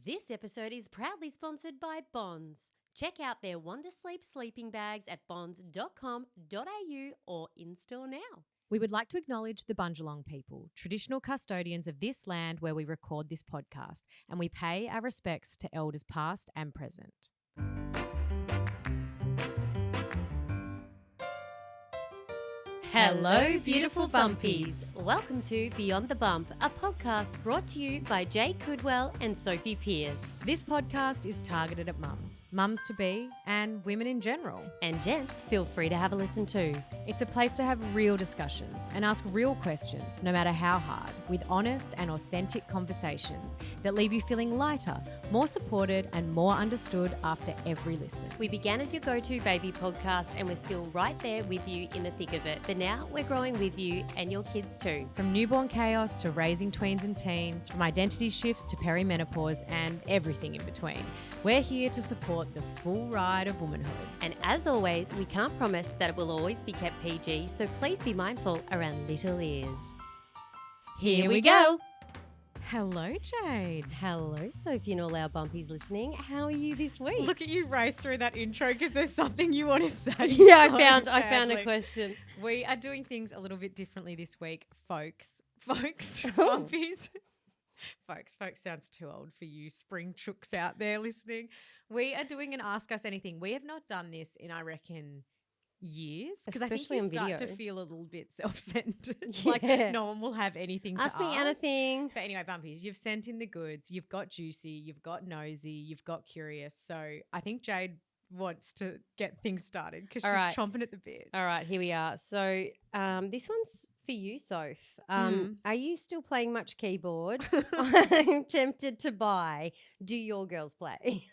This episode is proudly sponsored by Bonds. Check out their Wondersleep sleeping bags at bonds.com.au or in-store now. We would like to acknowledge the Bundjalung people, traditional custodians of this land where we record this podcast, and we pay our respects to elders past and present. Hello, beautiful Bumpies. Welcome to Beyond the Bump, a podcast brought to you by Jay Coodwell and Sophie Pierce. This podcast is targeted at mums-to-be, and women in general. And gents, feel free to have a listen too. It's a place to have real discussions and ask real questions, no matter how hard, with honest and authentic conversations that leave you feeling lighter, more supported, and more understood after every listen. We began as your go-to baby podcast and we're still right there with you in the thick of it. But now we're growing with you and your kids too. From newborn chaos to raising tweens and teens, from identity shifts to perimenopause and everything in between. We're here to support the full ride of womanhood. And as always, we can't promise that it will always be kept PG, so please be mindful around little ears. Here we go. Hello, Jade. Hello, Sophie and all our Bumpies listening. How are you this week? Look at you race through that intro because there's something you want to say. Yeah, so I found a question. We are doing things a little bit differently this week, folks. Bumpies. Folks sounds too old for you spring chooks out there listening. We are doing an Ask Us Anything. We have not done this in, I reckon, years, because I think Especially you on start video. to feel a little bit self-centered. Yeah. Like no one will have anything Ask to me ask. anything. But anyway, Bumpies, you've sent in the goods. You've got juicy. You've got nosy. You've got curious. So I think Jade wants to get things started because she's All right. chomping at the bit. All right, here we are. So this one's for you, Soph. Are you still playing much keyboard? I'm tempted to buy. Do your girls play?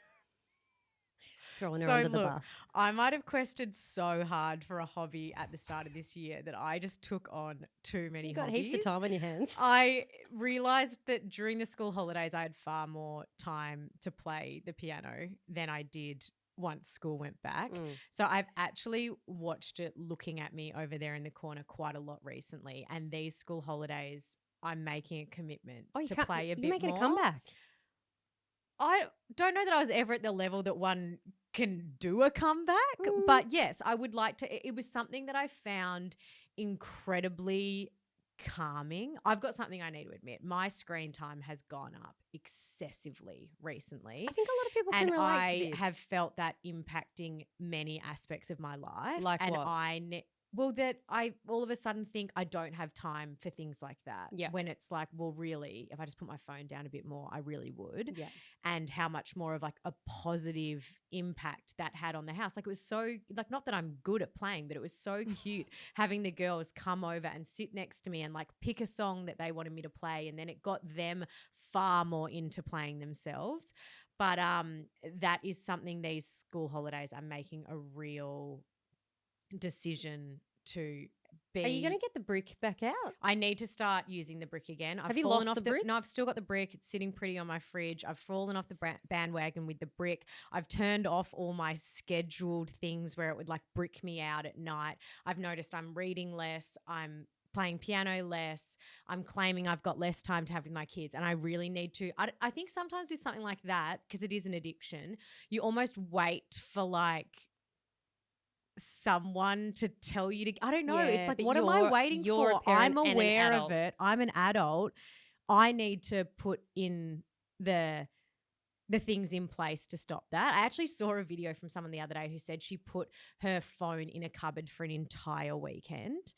Throwing her So under the look, bus. I might have quested so hard for a hobby at the start of this year that I just took on too many You've got hobbies. heaps of time on your hands. I realised that during the school holidays I had far more time to play the piano than I did once school went back. So I've actually watched it looking at me over there in the corner quite a lot recently, and these school holidays I'm making a commitment to play a bit more. You're making a comeback. I don't know that I was ever at the level that one can do a comeback, but yes, I would like to. It was something that I found incredibly calming. I've got something I need to admit. My screen time has gone up excessively recently. I think a lot of people can and relate I to this. have felt that impacting many aspects of my life. Like and what? That I all of a sudden think I don't have time for things like that. Yeah. When it's like, well, really, if I just put my phone down a bit more, I really would. Yeah. And how much more of like a positive impact that had on the house. Like it was so, like, not that I'm good at playing, but it was so cute having the girls come over and sit next to me and like pick a song that they wanted me to play. And then it got them far more into playing themselves. But that is something these school holidays are making a real decision to be. Are you going to get the brick back out? I need to start using the brick again. Have you lost off the brick? No, I've still got the brick. It's sitting pretty on my fridge. I've fallen off the bandwagon with the brick. I've turned off all my scheduled things where it would like brick me out at night. I've noticed I'm reading less. I'm playing piano less. I'm claiming I've got less time to have with my kids, and I really need to. I think sometimes with something like that, because it is an addiction, you almost wait for like someone to tell you to, I don't know. Yeah, it's like, but what am I waiting you're for? a parent I'm and an aware adult. of it. I'm an adult. I need to put in the things in place to stop that. I actually saw a video from someone the other day who said she put her phone in a cupboard for an entire weekend.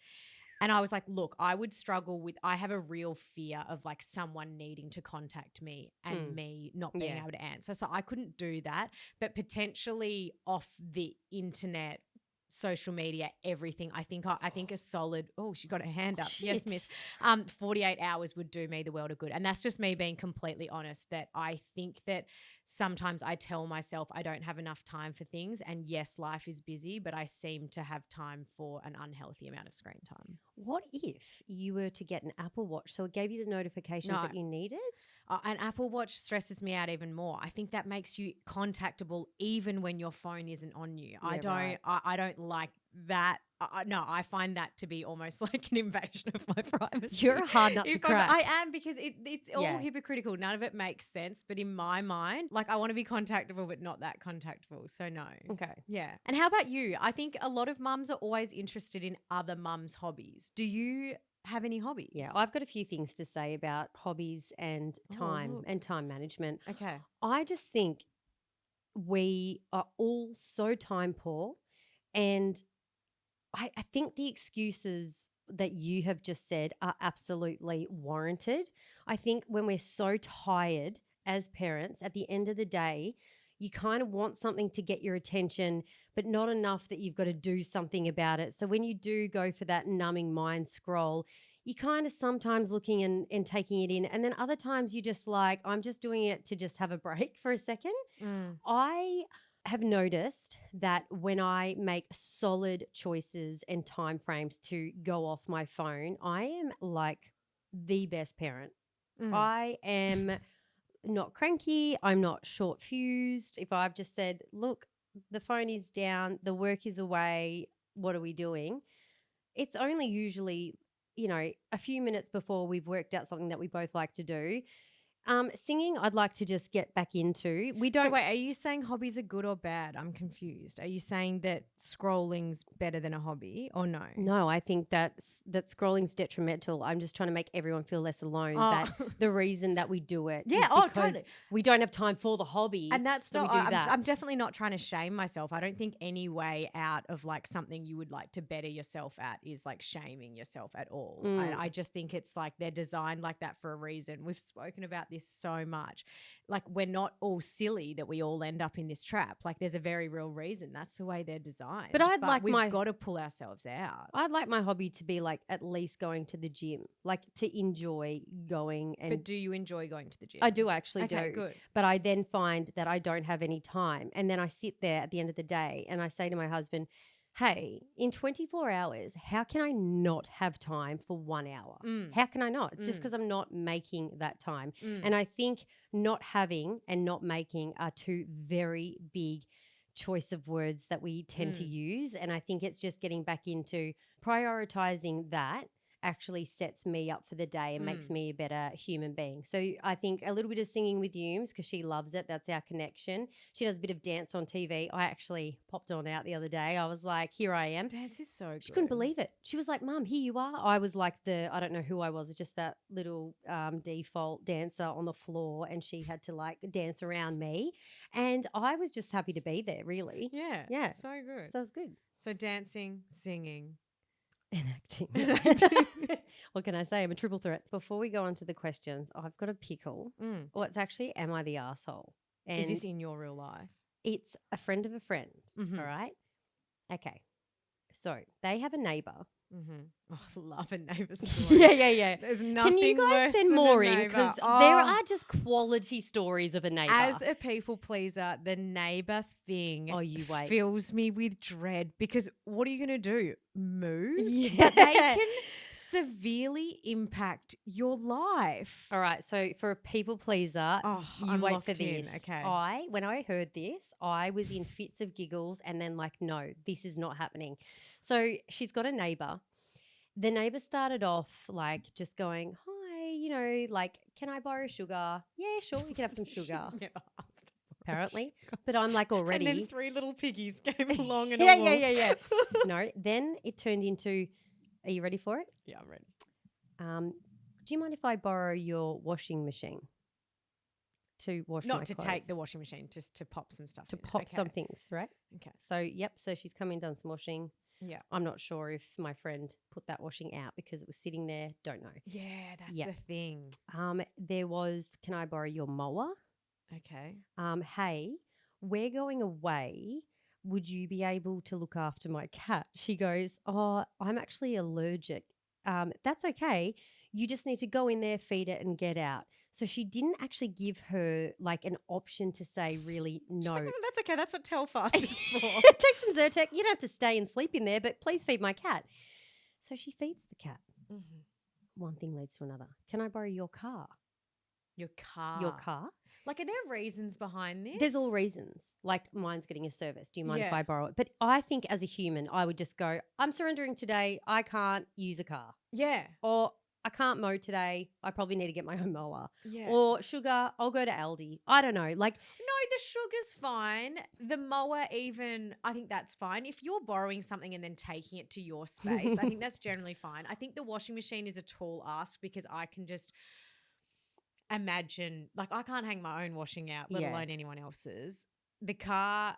And I was like, look, I would struggle with, I have a real fear of like someone needing to contact me and me not being able to answer. So I couldn't do that. But potentially off the internet, social media, everything, I think a solid, she got her hand up. Shit. Yes, miss. 48 hours would do me the world of good. And that's just me being completely honest, that I think that sometimes I tell myself I don't have enough time for things, and yes, life is busy, but I seem to have time for an unhealthy amount of screen time. What if you were to get an Apple Watch so it gave you the notifications No. that you needed? An Apple Watch stresses me out even more. I think that makes you contactable even when your phone isn't on you. Yeah, right. I don't like that no, I find that to be almost like an invasion of my privacy. You're a hard nut to crack. I am, because it's all Yeah. hypocritical. None of it makes sense. But in my mind, like, I want to be contactable, but not that contactable. So no. Okay. Yeah. And how about you? I think a lot of mums are always interested in other mums' hobbies. Do you have any hobbies? Yeah, I've got a few things to say about hobbies and time look. and time management. Okay. I just think we are all so time poor, and I think the excuses that you have just said are absolutely warranted. I think when we're so tired as parents, at the end of the day, you kind of want something to get your attention, but not enough that you've got to do something about it. So when you do go for that numbing mind scroll, you kind of sometimes looking and taking it in. And then other times you just like, I'm just doing it to just have a break for a second. I have noticed that when I make solid choices and time frames to go off my phone, I am like the best parent. I am not cranky. I'm not short fused. If I've just said, look, the phone is down, the work is away, what are we doing? It's only usually, a few minutes before we've worked out something that we both like to do. Singing, I'd like to just get back into. We don't. So wait, are you saying hobbies are good or bad? I'm confused. Are you saying that scrolling's better than a hobby, or no? No, I think that scrolling's detrimental. I'm just trying to make everyone feel less alone. That the reason that we do it, is because totally. we don't have time for the hobby, and that's so not. we do that. I'm definitely not trying to shame myself. I don't think any way out of like something you would like to better yourself at is like shaming yourself at all. I just think it's like they're designed like that for a reason. We've spoken about this so much. Like, we're not all silly that we all end up in this trap. Like, there's a very real reason. That's the way they're designed. But we've got to pull ourselves out. I'd like my hobby to be like at least going to the gym, like to enjoy going. And but do you enjoy going to the gym? I do actually Okay, do. good. But I then find that I don't have any time. And then I sit there at the end of the day and I say to my husband, hey, in 24 hours, how can I not have time for 1 hour? How can I not? It's just because I'm not making that time. And I think not having and not making are two very big choice of words that we tend to use. And I think it's just getting back into prioritizing that actually sets me up for the day and makes me a better human being. So I think a little bit of singing with Yumes, because she loves it. That's our connection. She does a bit of dance on TV. I actually popped on out the other day. I was like, here I am. Dance is so good. She couldn't believe it. She was like, Mum, here you are. I was like I don't know who I was, just that little default dancer on the floor, and she had to like dance around me. And I was just happy to be there, really. Yeah. Yeah. So good. So it was good. So dancing, singing. And acting. What can I say? I'm a triple threat. Before we go on to the questions, I've got a pickle. Well, it's actually, am I the arsehole? And is this in your real life? It's a friend of a friend. All right. Okay. So they have a neighbour. Oh, I love a neighbour story. Yeah. There's nothing Can you guys worse send than more a in? neighbour. Because there are just quality stories of a neighbour. As a people pleaser, the neighbour thing you wait. fills me with dread, because what are you going to do? Move? Yeah. But they can severely impact your life. All right. So for a people pleaser, you I'm wait locked for this. in. Okay. When I heard this, I was in fits of giggles and then like, no, this is not happening. So she's got a neighbour. The neighbour started off like just going, hi, like, can I borrow sugar? Yeah, sure, you can have some sugar. Never asked. Apparently. But I'm like already. And then 3 little piggies came along and yeah. No, then it turned into, are you ready for it? Yeah, I'm ready. Do you mind if I borrow your washing machine to wash my Not to clothes? take the washing machine, just to pop some stuff To in. pop some things, right? Okay. So she's come in, done some washing. Yeah. I'm not sure if my friend put that washing out because it was sitting there. Don't know. Yeah, that's the thing. There was, can I borrow your mower? Okay. Hey, we're going away. Would you be able to look after my cat? She goes, oh, I'm actually allergic. That's okay. You just need to go in there, feed it, and get out. So she didn't actually give her like an option to say really no. Like, that's okay. That's what Telfast is for. Take some Zyrtec. You don't have to stay and sleep in there, but please feed my cat. So she feeds the cat. One thing leads to another. Can I borrow your car? Your car. Your car? Like, are there reasons behind this? There's all reasons. Like mine's getting a service. Do you mind if Yeah. I borrow it? But I think as a human, I would just go, I'm surrendering today. I can't use a car. Yeah. Or I can't mow today. I probably need to get my own mower. Yeah. Or sugar, I'll go to Aldi. I don't know. Like, No, the sugar's fine. The mower even, I think that's fine. If you're borrowing something and then taking it to your space, I think that's generally fine. I think the washing machine is a tall ask because I can just imagine, like I can't hang my own washing out, let alone anyone else's. The car,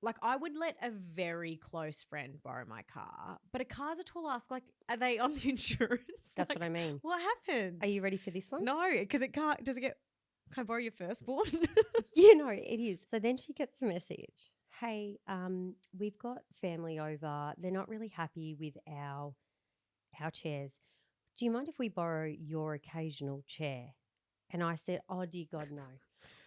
like I would let a very close friend borrow my car, but a car's a tall ask. Like, are they on the insurance? that's Like, what I mean. What happens? Are you ready for this one? No, because it can't, does it get, can I borrow your firstborn? You know, it is. So then she gets a message. Hey, we've got family over. They're not really happy with our chairs. Do you mind if we borrow your occasional chair? And I said, oh, dear God, no.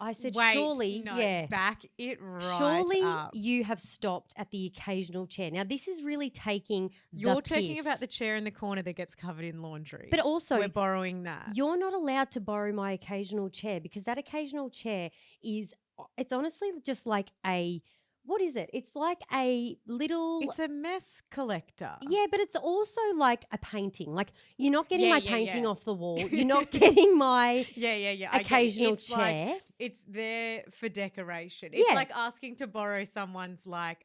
I said, Wait, surely, no, yeah. back it right Surely up. you have stopped at the occasional chair. Now, this is really taking You're the talking piss. about the chair in the corner that gets covered in laundry. But also, we're borrowing that. You're not allowed to borrow my occasional chair because that occasional chair is, it's honestly just like what is it? It's like a little. It's a mess collector. Yeah, but it's also like a painting. Like you're not getting my painting yeah. off the wall. You're not getting my Yeah. occasional it's chair. Like, it's there for decoration. It's like asking to borrow someone's like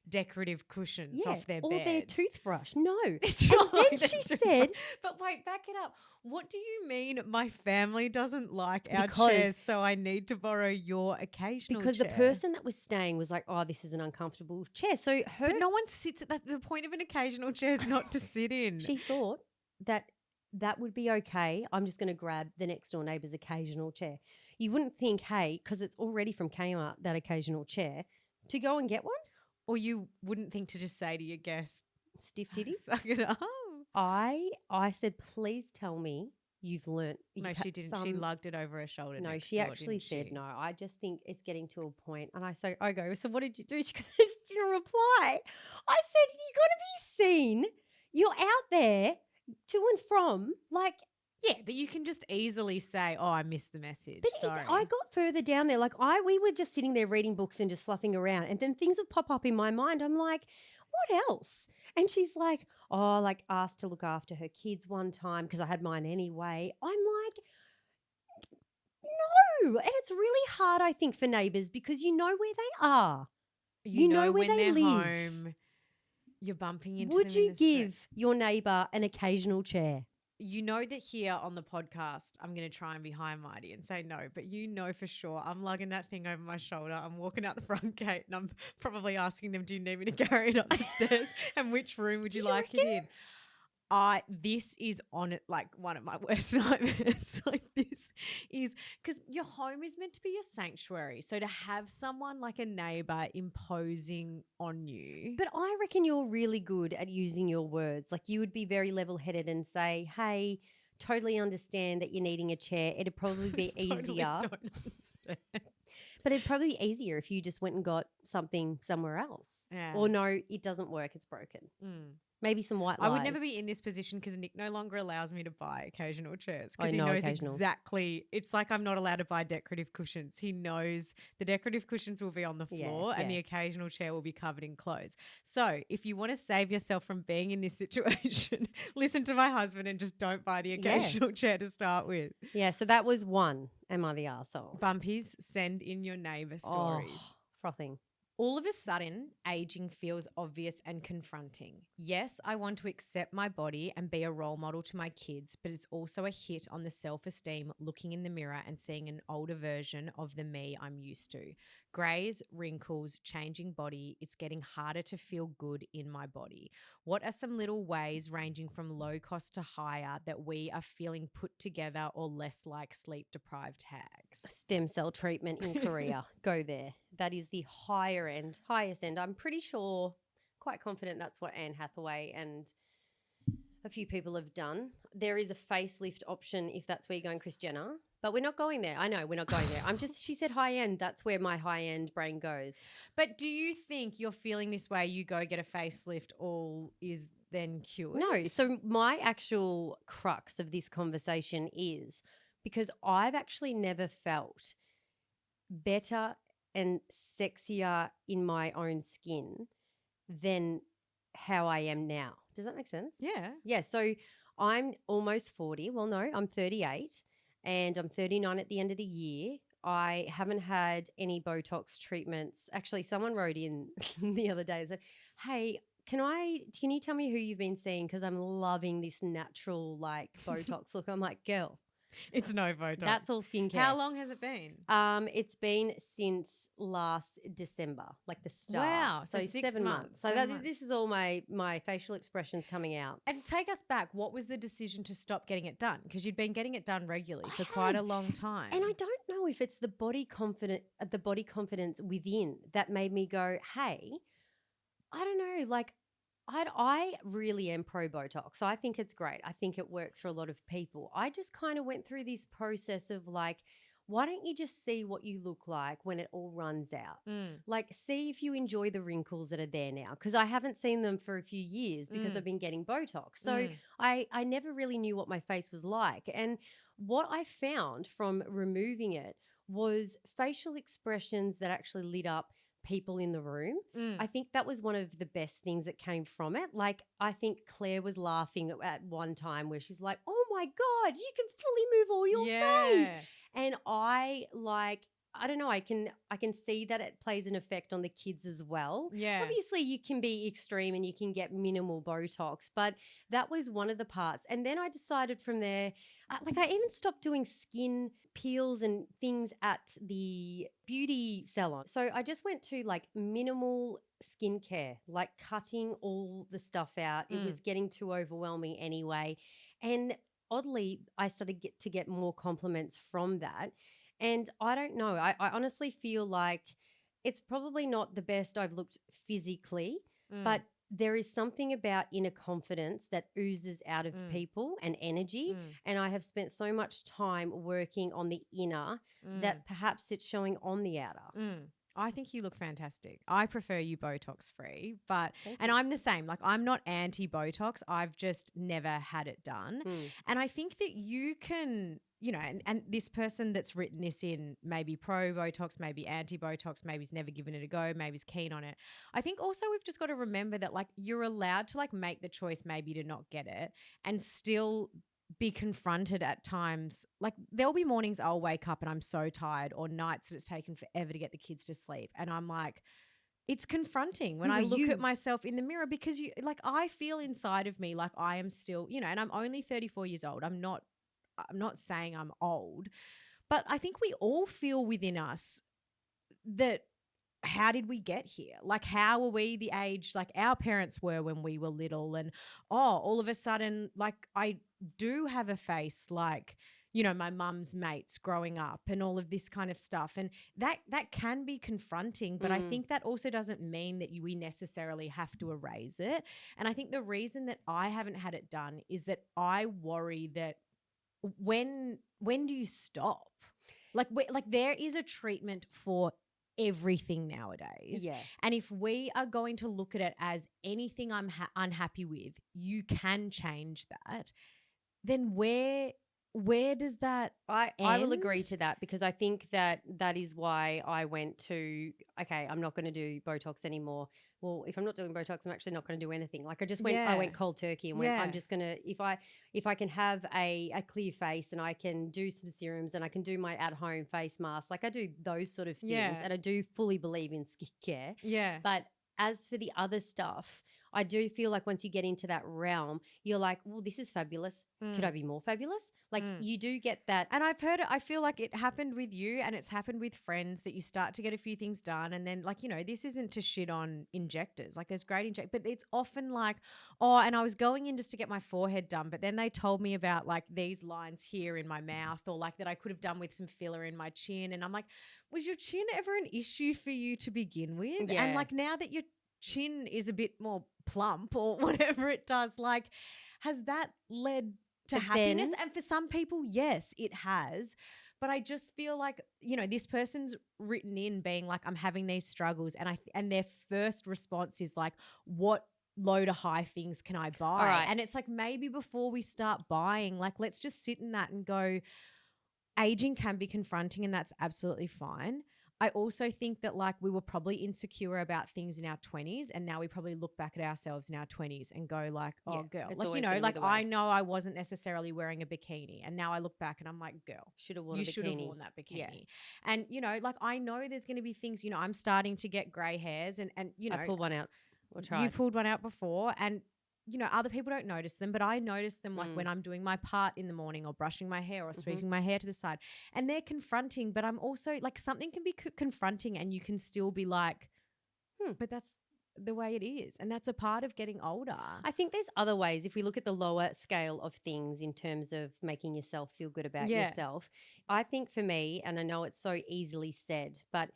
decorative cushions off their bed. Or their toothbrush. No. It's and not then like she said, but wait, back it up. What do you mean my family doesn't like our Because- chairs, so I need to borrow your occasional because chair? the person that was staying was like, oh, this is an uncomfortable chair. So But no one sits at that. The point of an occasional chair is not to sit in. she thought that would be okay. I'm just going to grab the next door neighbour's occasional chair. You wouldn't think, hey, because it's already from Kmart, that occasional chair, to go and get one? Or you wouldn't think to just say to your guest, Stiff titty? suck it up. I said, please tell me you've learnt. No, she didn't. She lugged it over her shoulder. No, next she door, actually didn't said she? no. I just think it's getting to a point. And I go, so what did you do? She goes, I just didn't reply. I said, you're going to be seen. You're out there to and from. Like, Yeah, but you can just easily say, "Oh, I missed the message." but Sorry. I got further down there. Like we were just sitting there reading books and just fluffing around. And then things would pop up in my mind. I'm like, what else? And she's like, oh, like asked to look after her kids one time because I had mine anyway. I'm like, no. And it's really hard, I think, for neighbours because you know where they are. You know where when they they're live. home, you're bumping into Would them in you the street. give your neighbour an occasional chair? You know that here on the podcast, I'm going to try and be high and mighty and say no, but you know for sure I'm lugging that thing over my shoulder. I'm walking out the front gate and I'm probably asking them, do you need me to carry it up the stairs? And which room would you like it in? This is on it like one of my worst nightmares. Like this is because your home is meant to be your sanctuary. So to have someone like a neighbor imposing on you. But I reckon you're really good at using your words. Like you would be very level-headed and say, hey, totally understand that you're needing a chair. It'd probably be Totally easier. don't understand. But it'd probably be easier if you just went and got something somewhere else. Yeah. Or no, it doesn't work. It's broken. Mm. Maybe some white lies. I would never be in this position because Nick no longer allows me to buy occasional chairs because Oh, he no, knows occasional. exactly. It's like I'm not allowed to buy decorative cushions. He knows the decorative cushions will be on the Yeah, floor and the yeah. occasional chair will be covered in clothes. So if you want to save yourself from being in this situation, listen to my husband and just don't buy the occasional chair to start with. Yeah, so that was one. Am I the arsehole? Bumpies, send in your neighbour stories. Oh, frothing. All of a sudden, aging feels obvious and confronting. Yes, I want to accept my body and be a role model to my kids, but it's also a hit on the self-esteem looking in the mirror and seeing an older version of the me I'm used to. Greys, wrinkles, changing body, it's getting harder to feel good in my body. What are some little ways ranging from low cost to higher that we are feeling put together or less like sleep-deprived hags? Stem cell treatment in Korea. Go there. That is the highest end. I'm pretty sure, quite confident that's what Anne Hathaway and a few people have done. There is a facelift option if that's where you're going, Kris Jenner. But we're not going there. I know we're not going there. She said high end. That's where my high end brain goes. But do you think you're feeling this way, you go get a facelift, all is then cured? No. So my actual crux of this conversation is because I've actually never felt better and sexier in my own skin than how I am now. Does that make sense? Yeah. Yeah. So I'm almost 40. Well, no, I'm 38 and I'm 39 at the end of the year. I haven't had any Botox treatments. Actually, someone wrote in the other day and said, "Hey, can you tell me who you've been seeing? Because I'm loving this natural like Botox look." I'm like, girl, It's no Botox. that's all skincare. How long has it been? It's been since last December, like the start. Wow. So 7 months. So this is all my facial expressions coming out. And take us back. What was the decision to stop getting it done? Because you'd been getting it done regularly for quite a long time. And I don't know if it's the body confidence within that made me go, hey, I don't know, like I really am pro Botox. So I think it's great. I think it works for a lot of people. I just kind of went through this process of like, why don't you just see what you look like when it all runs out? Like, see if you enjoy the wrinkles that are there now. Because I haven't seen them for a few years because I've been getting Botox. So I never really knew what my face was like. And what I found from removing it was facial expressions that actually lit up people in the room. I think that was one of the best things that came from it. Like, I think Claire was laughing at one time where she's like, oh my God, you can fully move all your face. And I don't know, I can see that it plays an effect on the kids as well. Yeah. Obviously you can be extreme and you can get minimal Botox, but that was one of the parts. And then I decided from there, I even stopped doing skin peels and things at the beauty salon. So I just went to like minimal skincare, like cutting all the stuff out. It was getting too overwhelming anyway. And oddly, I started to get more compliments from that. And I don't know, I honestly feel like it's probably not the best I've looked physically, but there is something about inner confidence that oozes out of people and energy. And I have spent so much time working on the inner that perhaps it's showing on the outer. I think you look fantastic. I prefer you Botox free, and I'm the same. Like, I'm not anti Botox. I've just never had it done. And I think that you can, you know, and this person that's written this in, maybe pro Botox, maybe anti Botox, maybe he's never given it a go, maybe he's keen on it. I think also we've just got to remember that like you're allowed to like make the choice maybe to not get it and still be confronted at times. Like, there'll be mornings I'll wake up and I'm so tired, or nights that it's taken forever to get the kids to sleep. And I'm like, it's confronting when I look at myself in the mirror, because I feel inside of me like I am still, you know, and I'm only 34 years old. I'm not saying I'm old, but I think we all feel within us that, how did we get here? Like, how are we the age like our parents were when we were little? And all of a sudden, like, I do have a face like, you know, my mum's mates growing up and all of this kind of stuff. And that can be confronting, but I think that also doesn't mean that we necessarily have to erase it. And I think the reason that I haven't had it done is that I worry that when do you stop? Like there is a treatment for everything nowadays. Yeah. And if we are going to look at it as anything I'm unhappy with, you can change that, then where does that I will agree to that, because I think that is why I went to, okay, I'm not going to do Botox anymore. Well, if I'm not doing Botox, I'm actually not going to do anything. Like, I went cold turkey and went, I'm just going to, if I can have a clear face and I can do some serums and I can do my at-home face mask, like I do those sort of things, and I do fully believe in skincare. Yeah. But as for the other stuff, I do feel like once you get into that realm, you're like, well, this is fabulous. Could I be more fabulous? Like, you do get that. And I've heard it, I feel like it happened with you, and it's happened with friends, that you start to get a few things done. And then, like, you know, this isn't to shit on injectors. Like, there's great but it's often like, oh, and I was going in just to get my forehead done, but then they told me about like these lines here in my mouth, or like that I could have done with some filler in my chin. And I'm like, was your chin ever an issue for you to begin with? Yeah. And like, now that your chin is a bit more plump or whatever it does, like, has that led to happiness? And for some people, yes, it has. But I just feel like, you know, this person's written in being like, I'm having these struggles, and their first response is like, what low to high things can I buy? All right. And it's like, maybe before we start buying, like, let's just sit in that and go, aging can be confronting and that's absolutely fine. I also think that like we were probably insecure about things in our 20s and now we probably look back at ourselves in our 20s and go like, oh Yeah, girl, it's like, you always know, gonna be like the way. I know I wasn't necessarily wearing a bikini and now I look back and I'm like, girl, Should have worn you a should have bikini. worn that bikini. Yeah. And, you know, like I know there's going to be things, you know, I'm starting to get grey hairs and you know, I pulled one out. Or you tried. pulled one out before and you know, other people don't notice them, but I notice them like when I'm doing my part in the morning or brushing my hair or sweeping my hair to the side. And they're confronting, but I'm also like something can be confronting and you can still be like, but that's the way it is. And that's a part of getting older. I think there's other ways. If we look at the lower scale of things in terms of making yourself feel good about yourself, I think for me, and I know it's so easily said, but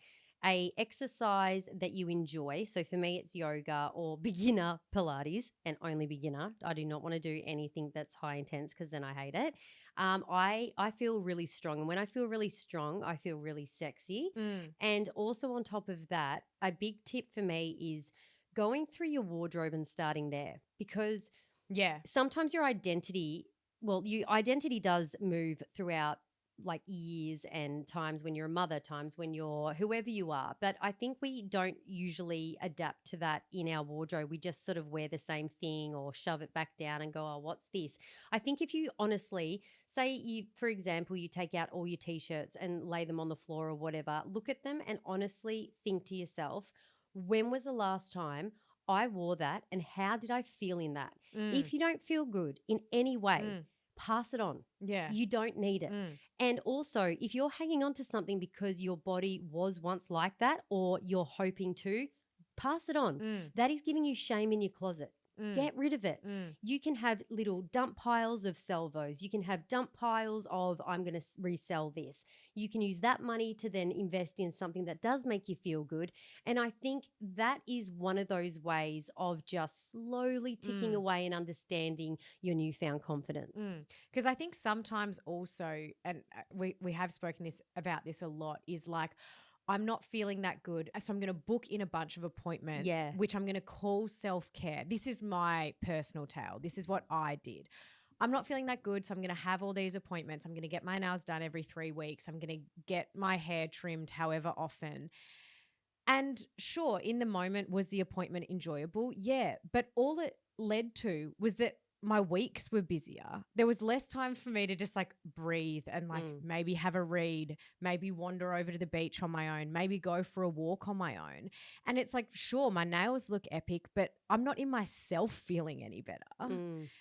a exercise that you enjoy. So for me, it's yoga or beginner Pilates, and only beginner. I do not want to do anything that's high intense because then I hate it. I feel really strong, and when I feel really strong, I feel really sexy. And also on top of that, a big tip for me is going through your wardrobe and starting there, because sometimes your identity, your identity does move throughout like years and times when you're a mother, times when you're whoever you are. But I think we don't usually adapt to that in our wardrobe. We just sort of wear the same thing or shove it back down and go, oh, what's this? I think if you honestly say you, for example, you take out all your T-shirts and lay them on the floor or whatever, look at them and honestly think to yourself, when was the last time I wore that and how did I feel in that? If you don't feel good in any way, pass it on. Yeah. You don't need it. And also, if you're hanging on to something because your body was once like that or you're hoping to, pass it on. That is giving you shame in your closet. Get rid of it. You can have little dump piles of salvos. You can have dump piles of, I'm going to resell this. You can use that money to then invest in something that does make you feel good. And I think that is one of those ways of just slowly ticking away and understanding your newfound confidence. Because I think sometimes also, and we have spoken about this a lot, is like, I'm not feeling that good, so I'm going to book in a bunch of appointments, which I'm going to call self-care. This is my personal tale. This is what I did. I'm not feeling that good, so I'm going to have all these appointments. I'm going to get my nails done every 3 weeks. I'm going to get my hair trimmed however often. And sure, in the moment, was the appointment enjoyable? Yeah, but all it led to was that my weeks were busier. There was less time for me to just like breathe and like maybe have a read, maybe wander over to the beach on my own, maybe go for a walk on my own. And it's like, sure, my nails look epic, but I'm not in myself feeling any better.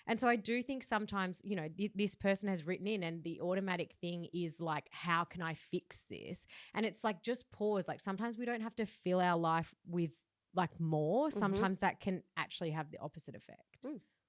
And so I do think sometimes, you know, this person has written in and the automatic thing is like, how can I fix this? And it's like, just pause. Like sometimes we don't have to fill our life with like more. Sometimes that can actually have the opposite effect.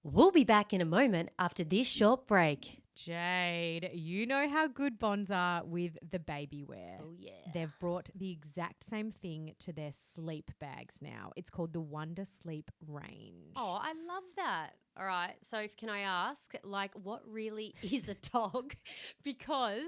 We'll be back in a moment after this short break. Jade, you know how good Bonds are with the baby wear. Oh, yeah. They've brought the exact same thing to their sleep bags now. It's called the Wonder Sleep range. Oh, I love that. All right. So can I ask, like, what really is a dog? Because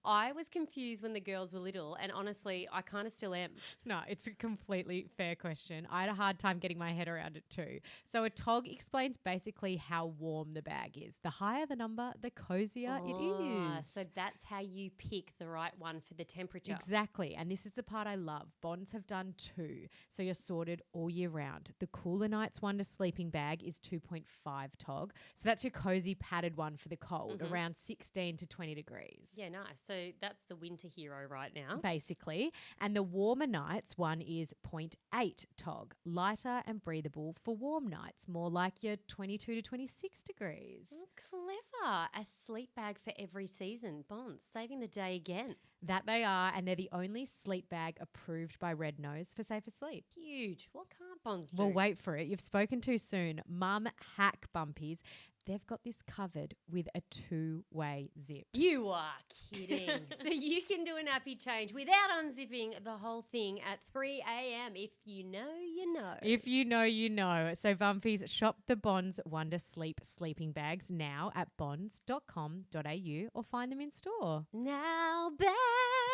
I was confused when the girls were little, and honestly, I kind of still am. No, it's a completely fair question. I had a hard time getting my head around it too. So a TOG explains basically how warm the bag is. The higher the number, the cozier it is. So that's how you pick the right one for the temperature. Exactly. And this is the part I love. Bonds have done too. So you're sorted all year round. The Cooler Nights Wonder sleeping bag is 2.5 TOG. So that's your cozy padded one for the cold, around 16 to 20 degrees. Yeah, nice. So that's the winter hero right now. Basically. And the Warmer Nights one is 0.8 TOG, lighter and breathable for warm nights, more like your 22 to 26 degrees. Oh, clever. A sleep bag for every season. Bonds, saving the day again. That they are, and they're the only sleep bag approved by Red Nose for safer sleep. Huge. What can't Bonds do? Well, wait for it. You've spoken too soon. Mum hack Bumpies. They've got this covered with a 2-way zip. You are kidding. So you can do a nappy change without unzipping the whole thing at 3 a.m. If you know, you know. If you know, you know. So Bumpies, shop the Bonds Wonder Sleep sleeping bags now at bonds.com.au or find them in store. Now back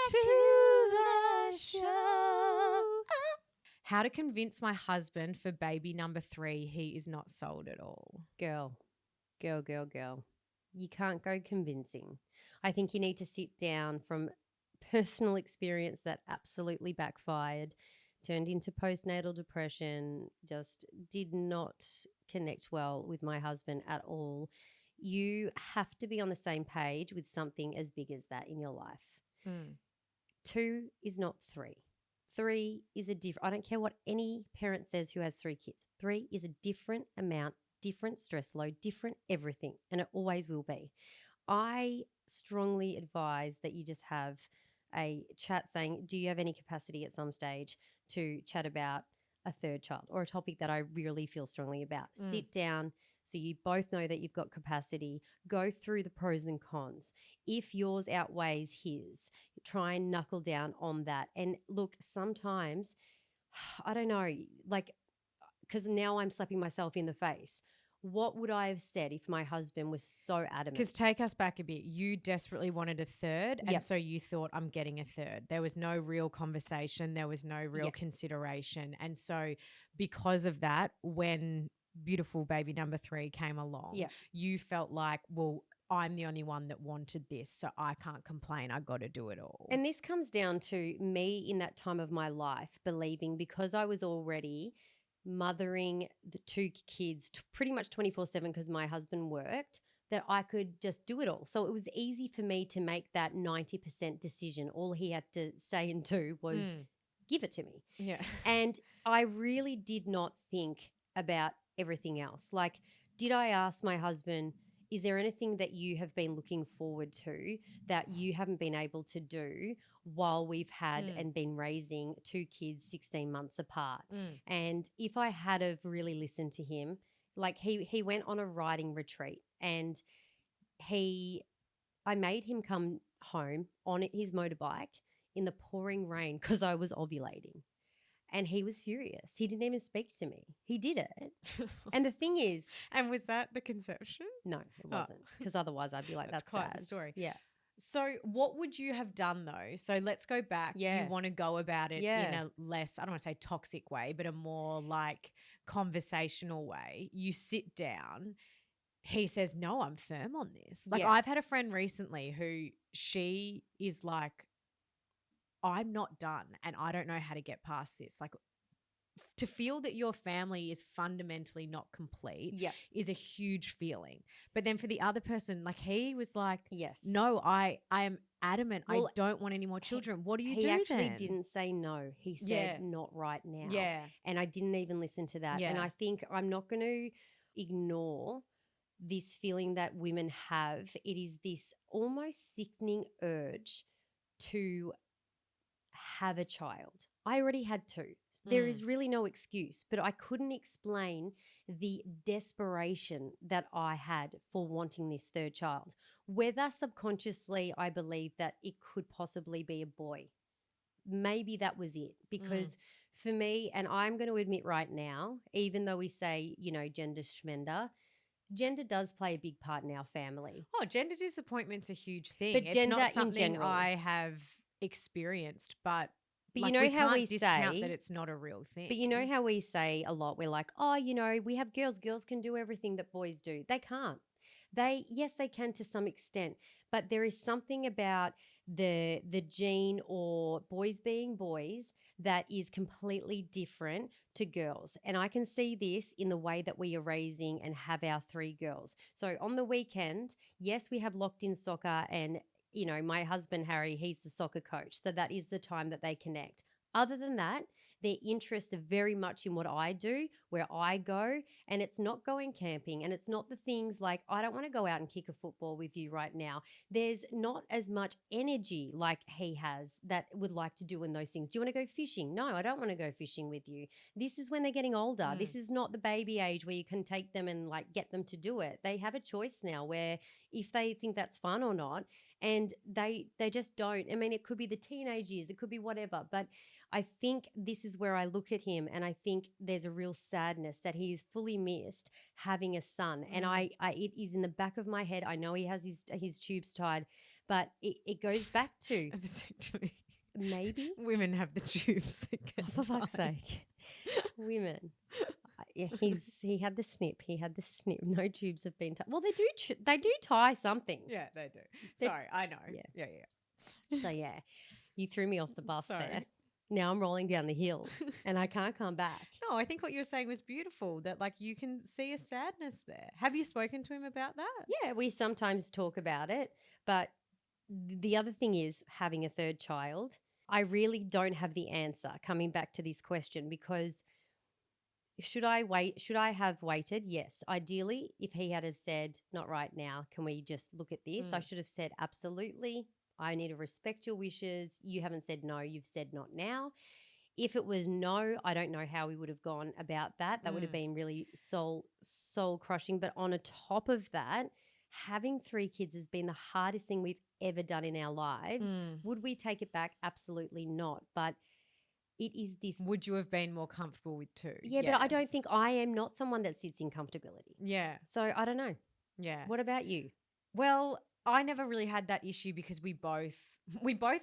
to the show. How to convince my husband for baby number 3 he is not sold at all. Girl. You can't go convincing. I think you need to sit down from personal experience that absolutely backfired, turned into postnatal depression, just did not connect well with my husband at all. You have to be on the same page with something as big as that in your life. Mm. 2 is not 3. 3 is a different, I don't care what any parent says who has 3 kids. 3 is a different amount, different stress load, different everything, and it always will be. I strongly advise that you just have a chat saying, do you have any capacity at some stage to chat about a third child or a topic that I really feel strongly about? Sit down so you both know that you've got capacity. Go through the pros and cons. If yours outweighs his, try and knuckle down on that. And look, sometimes, I don't know, like, because now I'm slapping myself in the face. What would I have said if my husband was so adamant? Because take us back a bit. You desperately wanted a third, and Yep. so you thought, I'm getting a third. There was no real conversation. There was no real Yep. consideration. And so because of that, when beautiful baby number 3 came along, Yep. you felt like, well, I'm the only one that wanted this, so I can't complain. I got to do it all. And this comes down to me in that time of my life believing, because I was already mothering the 2 kids pretty much 24/7 because my husband worked, that I could just do it all. So it was easy for me to make that 90% decision. All he had to say and do was give it to me. Yeah. And I really did not think about everything else. Like, did I ask my husband, is there anything that you have been looking forward to that you haven't been able to do while we've had and been raising 2 kids 16 months apart? And if I had have really listened to him, like he went on a riding retreat, and I made him come home on his motorbike in the pouring rain because I was ovulating. And he was furious. He didn't even speak to me. He did it. And the thing is, And was that the conception? no, it wasn't. Because otherwise I'd be like, that's quite sad. the story. Yeah. So what would you have done though? So let's go back. Yeah. You want to go about it Yeah. in a less, I don't want to say toxic way, but a more like conversational way. You sit down. He says, no, I'm firm on this. Like Yeah. I've had a friend recently who she is like, I'm not done and I don't know how to get past this. Like to feel that your family is fundamentally not complete Yeah. is a huge feeling. But then for the other person, like he was like, Yes. no, I am adamant. Well, I don't want any more children. What do you do He actually then? didn't say no. He said, Yeah. not right now. Yeah. And I didn't even listen to that. And Yeah. I think I'm not going to ignore this feeling that women have. It is this almost sickening urge to have a child. I already had 2. There is really no excuse, but I couldn't explain the desperation that I had for wanting this 3rd child. Whether subconsciously I believed that it could possibly be a boy. Maybe that was it, because for me, and I'm going to admit right now, even though we say, gender schmender, gender does play a big part in our family. Oh, gender disappointment's a huge thing. But it's gender not in something general. I have experienced, but But like, how can't we discount say that it's not a real thing. But how we say a lot, we're like, oh, we have girls. Girls can do everything that boys do. They can't. Yes, they can to some extent, but there is something about the gene or boys being boys that is completely different to girls. And I can see this in the way that we are raising and have our 3 girls. So on the weekend, yes, we have locked in soccer, and my husband, Harry, he's the soccer coach. So that is the time that they connect. Other than that, their interests are very much in what I do, where I go, and it's not going camping, and it's not the things like, I don't want to go out and kick a football with you right now. There's not as much energy like he has that would like to do in those things. Do you want to go fishing? No, I don't want to go fishing with you. This is when they're getting older. This is not the baby age where you can take them and like get them to do it. They have a choice now where if they think that's fun or not, and they just don't. I mean, it could be the teenage years, it could be whatever, but I think this is where I look at him and I think there's a real sadness that he is fully missed having a son. And it is in the back of my head. I know he has his tubes tied, but it goes back to A vasectomy. maybe Women have the tubes that get for fuck's tied. sake, women. he had the snip. He had the snip. No tubes have been tied. Well, they do tie something. Yeah, they do. They're- Sorry, I know. Yeah. Yeah. So yeah, you threw me off the bus Sorry. there. Now I'm rolling down the hill and I can't come back. No, I think what you were saying was beautiful, that like you can see a sadness there. Have you spoken to him about that? Yeah, we sometimes talk about it, but the other thing is having a third child. I really don't have the answer coming back to this question, because should I wait? Should I have waited? Yes. Ideally, if he had have said, not right now, can we just look at this? I should have said, absolutely. I need to respect your wishes. You haven't said no, you've said not now. If it was no, I don't know how we would have gone about that. That would have been really soul crushing. But on a top of that, having 3 kids has been the hardest thing we've ever done in our lives. Would we take it back? Absolutely not. But it is this. Would you have been more comfortable with 2? Yeah, but I don't think I am not someone that sits in comfortability. Yeah. So I don't know. Yeah. What about you? Well, I never really had that issue because we both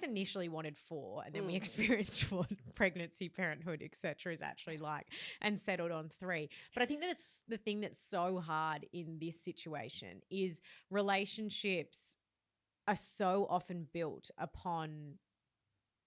initially wanted 4, and then we experienced what pregnancy, parenthood, etc. is actually like, and settled on 3. But I think that's the thing that's so hard in this situation is relationships are so often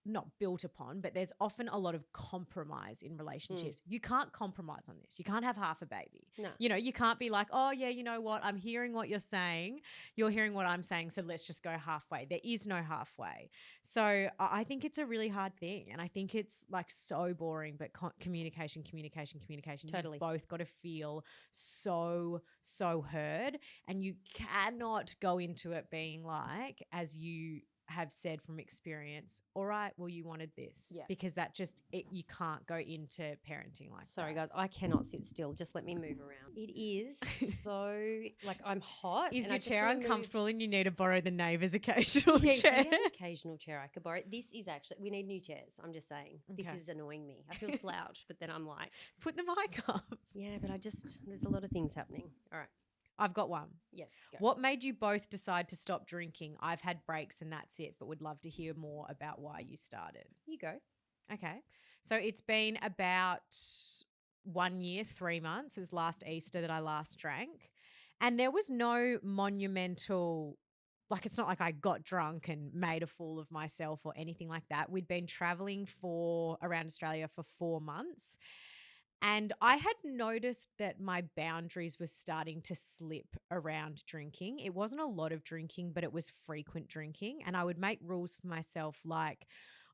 not built upon, but there's often a lot of compromise in relationships. You can't compromise on this. You can't have half a baby. No. You know, you can't be like, oh yeah, you know what? I'm hearing what you're saying. You're hearing what I'm saying. So let's just go halfway. There is no halfway. So I think it's a really hard thing. And I think it's like so boring, but communication. Totally. You've both got to feel so heard. And you cannot go into it being like, as you have said from experience, all right, well, you wanted this. Yeah. Because that just, you can't go into parenting like Sorry, that. guys, I cannot sit still. Just let me move around. It is so, like, I'm hot. Is and your I just chair wanna uncomfortable move. and you need to borrow the neighbour's occasional Yeah, chair? do you have an occasional chair I could borrow? This is actually, we need new chairs. I'm just saying. This Okay. is annoying me. I feel slouched, but then I'm like, Put the mic up. yeah, but there's a lot of things happening. All right. I've got one. Yes. Go. What made you both decide to stop drinking? I've had breaks and that's it, but would love to hear more about why you started. You go. Okay. So it's been about 1 year, 3 months. It was last Easter that I last drank. And there was no monumental, like, it's not like I got drunk and made a fool of myself or anything like that. We'd been traveling around Australia for 4 months. And I had noticed that my boundaries were starting to slip around drinking. It wasn't a lot of drinking, but it was frequent drinking. And I would make rules for myself like,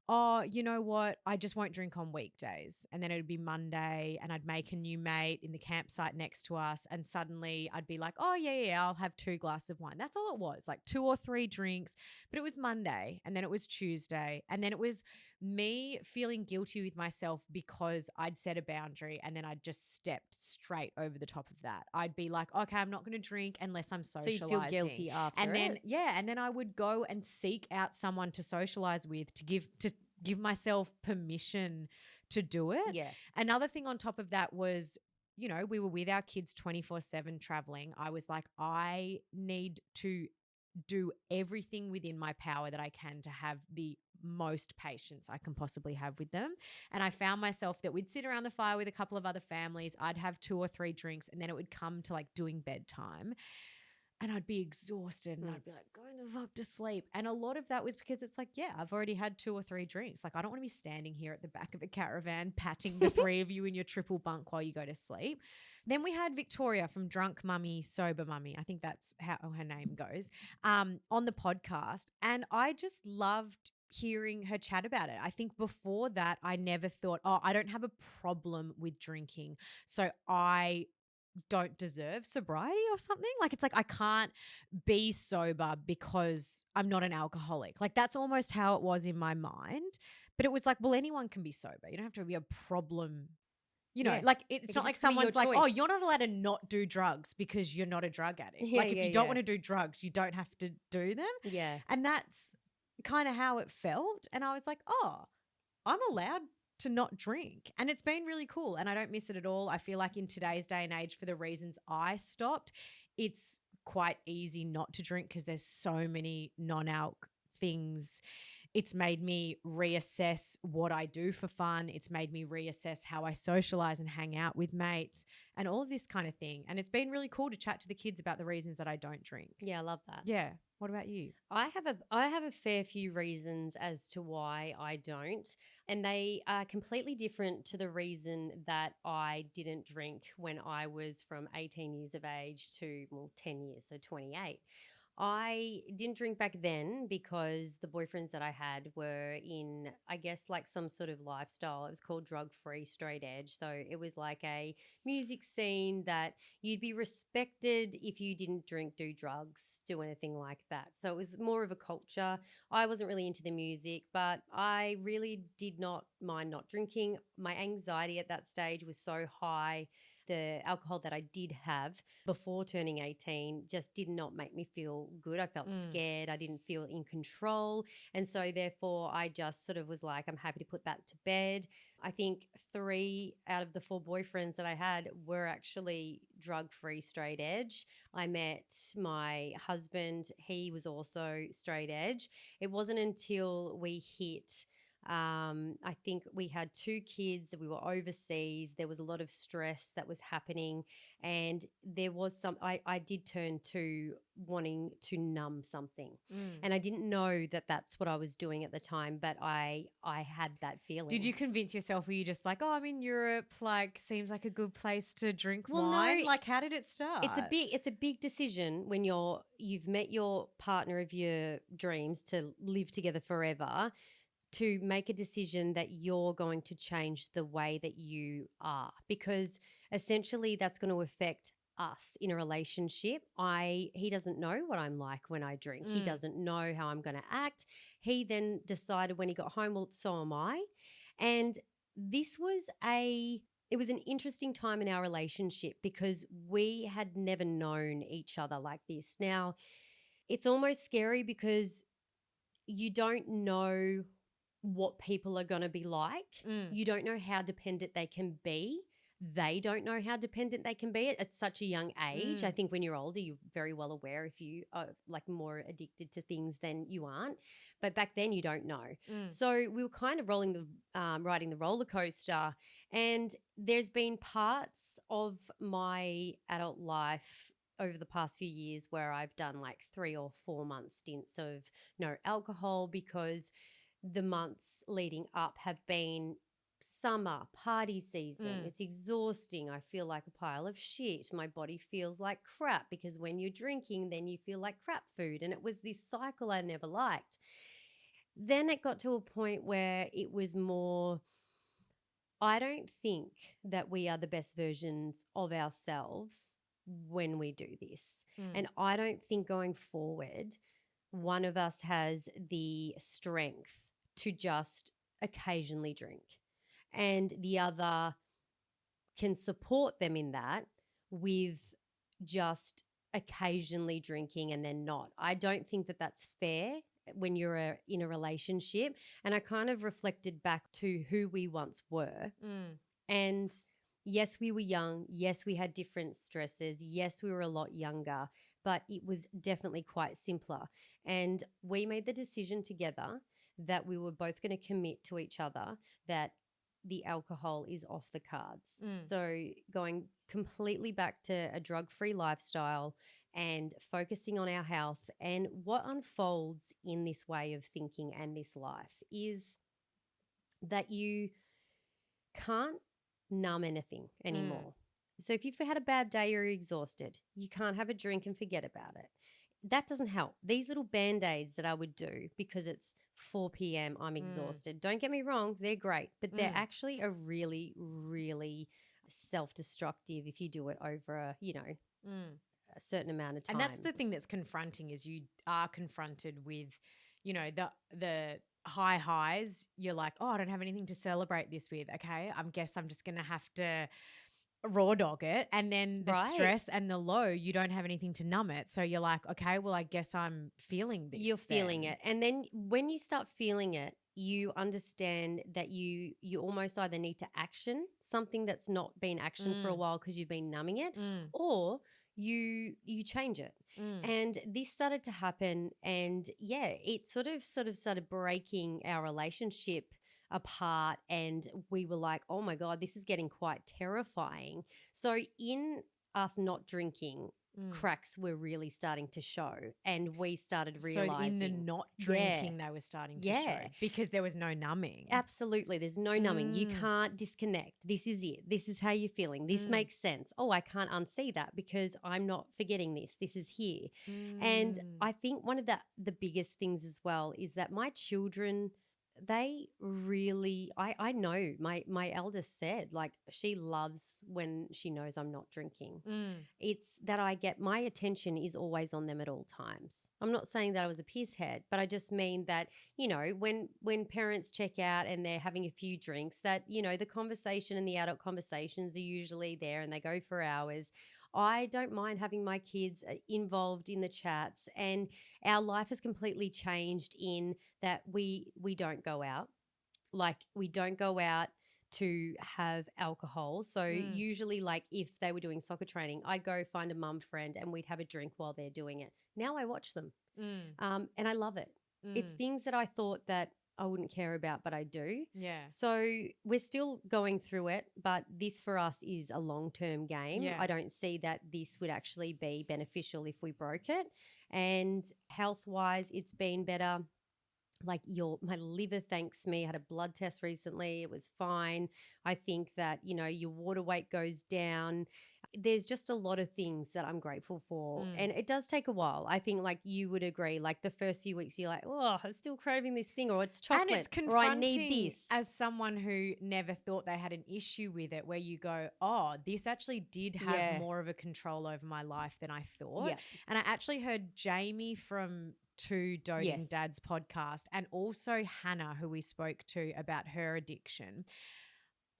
oh, you know what? I just won't drink on weekdays. And then it would be Monday and I'd make a new mate in the campsite next to us. And suddenly I'd be like, oh, yeah, I'll have 2 glasses of wine. That's all it was, like 2 or 3 drinks. But it was Monday and then it was Tuesday. And then it was me feeling guilty with myself because I'd set a boundary and then I'd just stepped straight over the top of that. I'd be like, okay, I'm not going to drink unless I'm socializing. So you feel guilty after and then, it? yeah, and then I would go and seek out someone to socialize with to give myself permission to do it. Yeah. Another thing on top of that was, you know, we were with our kids 24/7 traveling. I was like, I need to do everything within my power that I can to have the most patience I can possibly have with them. And I found myself that we'd sit around the fire with a couple of other families. I'd have 2 or 3 drinks and then it would come to like doing bedtime. And I'd be exhausted and I'd be like, go the fuck to sleep. And a lot of that was because it's like, yeah, I've already had 2 or 3 drinks. Like, I don't want to be standing here at the back of a caravan patting the 3 of you in your triple bunk while you go to sleep. Then we had Victoria from Drunk Mummy, Sober Mummy. I think that's how her name goes, on the podcast. And I just loved hearing her chat about it. I think before that, I never thought, oh, I don't have a problem with drinking, so I don't deserve sobriety or something. Like, it's like I can't be sober because I'm not an alcoholic. Like, that's almost how it was in my mind. But it was like, well, anyone can be sober. You don't have to be a problem. You know, Yeah. like It it's can not like just be your someone's like, choice. oh, you're not allowed to not do drugs because you're not a drug addict. Yeah, like, if yeah, you don't yeah. want to do drugs, you don't have to do them. Yeah. And that's kind of how it felt. And I was like, oh, I'm allowed to not drink. And it's been really cool. And I don't miss it at all. I feel like in today's day and age, for the reasons I stopped, it's quite easy not to drink because there's so many non-alc things It's made me reassess what I do for fun. It's made me reassess how I socialize and hang out with mates and all of this kind of thing. And it's been really cool to chat to the kids about the reasons that I don't drink. Yeah, I love that. Yeah. What about you? I have a fair few reasons as to why I don't, and they are completely different to the reason that I didn't drink when I was from 18 years of age to 10 years, so 28. I didn't drink back then because the boyfriends that I had were in, I guess, like some sort of lifestyle. It was called drug free straight edge. So it was like a music scene that you'd be respected if you didn't drink, do drugs, do anything like that. So it was more of a culture. I wasn't really into the music, but I really did not mind not drinking. My anxiety at that stage was so high. The alcohol that I did have before turning 18 just did not make me feel good. I felt scared. I didn't feel in control. And so, therefore, I just sort of was like, I'm happy to put that to bed. I think 3 out of the 4 boyfriends that I had were actually drug free straight edge. I met my husband, he was also straight edge. It wasn't until we hit I think we had 2 kids. We were overseas. There was a lot of stress that was happening. And there was I did turn to wanting to numb something. And I didn't know that that's what I was doing at the time, but I had that feeling. Did you convince yourself, were you just like, oh, I'm in Europe, like seems like a good place to drink Well, wine? no, Like, how did it start? it's a big decision when you've met your partner of your dreams to live together forever, to make a decision that you're going to change the way that you are, because essentially that's going to affect us in a relationship. He doesn't know what I'm like when I drink. He doesn't know how I'm going to act. He then decided when he got home, well, so am I. And this was it was an interesting time in our relationship because we had never known each other like this. Now, it's almost scary because you don't know what people are going to be like. You don't know how dependent they can be. They don't know how dependent they can be at such a young age. I think when you're older, you're very well aware if you are like more addicted to things than you aren't. But back then, you don't know. So we were kind of riding the roller coaster. And there's been parts of my adult life over the past few years where I've done like 3 or 4 month stints of no alcohol because the months leading up have been summer, party season. It's exhausting. I feel like a pile of shit. My body feels like crap because when you're drinking, then you feel like crap food. And it was this cycle I never liked. Then it got to a point where it was more, I don't think that we are the best versions of ourselves when we do this. And I don't think going forward, one of us has the strength to just occasionally drink and the other can support them in that with just occasionally drinking and then not. I don't think that that's fair when you're in a relationship. And I kind of reflected back to who we once were. And yes, we were young. Yes, we had different stresses. Yes, we were a lot younger, but it was definitely quite simpler. And we made the decision together that we were both going to commit to each other that the alcohol is off the cards. So going completely back to a drug-free lifestyle and focusing on our health. And what unfolds in this way of thinking and this life is that you can't numb anything anymore. So if you've had a bad day or you're exhausted, you can't have a drink and forget about it. That doesn't help. These little Band-Aids that I would do because it's 4 p.m, I'm exhausted. Don't get me wrong, they're great, but they're actually a really, really self-destructive if you do it over a certain amount of time. And that's the thing that's confronting is you are confronted with, the high highs. You're like, oh, I don't have anything to celebrate this with. Okay, I guess I'm just going to have to raw dog it. And then the stress and the low, you don't have anything to numb it. So you're like, okay, well, I guess I'm feeling this. You're feeling it. And then when you start feeling it, you understand that you almost either need to action something that's not been actioned for a while because you've been numbing it, or you change it. Mm. And this started to happen, and it sort of started breaking our relationship apart, and we were like, oh my god, this is getting quite terrifying. So in us not drinking, cracks were really starting to show, and we started realizing So in the not Yeah. drinking, they were starting to show Yeah. because there was no numbing. Absolutely. There's no numbing. You can't disconnect. This is it. This is how you're feeling. This makes sense. Oh, I can't unsee that because I'm not forgetting this. This is here. And I think one of the biggest things as well is that my children, they really, I know my eldest said, like, she loves when she knows I'm not drinking. It's that I get, my attention is always on them at all times. I'm not saying that I was a piss head, but I just mean that, you know, when parents check out and they're having a few drinks, that, you know, the conversation and the adult conversations are usually there and they go for hours. I don't mind having my kids involved in the chats, and our life has completely changed in that we don't go out. Like, we don't go out to have alcohol. So usually, like, if they were doing soccer training, I'd go find a mum friend and we'd have a drink while they're doing it. Now I watch them, and I love it. It's things that I thought that I wouldn't care about, but I do. Yeah. So we're still going through it, but this for us is a long-term game. Yeah. I don't see that this would actually be beneficial if we broke it. And health-wise, it's been better. Like, my liver thanks me. I had a blood test recently. It was fine. I think that, you know, your water weight goes down. There's just a lot of things that I'm grateful for. And it does take a while. I think, like, you would agree, like the first few weeks you're like, oh, I'm still craving this thing, or it's chocolate, And it's or I confronting need this. as someone who never thought they had an issue with it, where you go, oh, this actually did have Yeah. more of a control over my life than I thought. Yeah. And I actually heard Jamie from Two Doting Yes. Dads podcast, and also Hannah, who we spoke to about her addiction.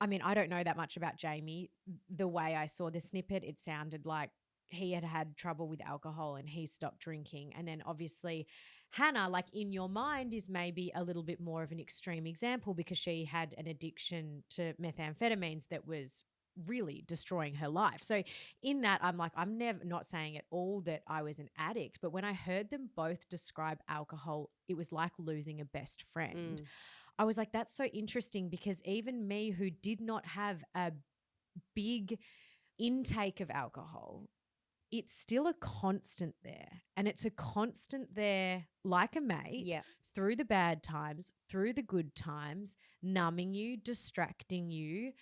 I mean, I don't know that much about Jamie. The way I saw the snippet, it sounded like he had had trouble with alcohol and he stopped drinking. And then obviously Hannah, like, in your mind, is maybe a little bit more of an extreme example because she had an addiction to methamphetamines that was really destroying her life. So in that, I'm like, I'm never, not saying at all that I was an addict, but when I heard them both describe alcohol, it was like losing a best friend. I was like, that's so interesting, because even me, who did not have a big intake of alcohol, it's still a constant there. And it's a constant there, like a mate, Yeah. through the bad times, through the good times, numbing you, distracting you.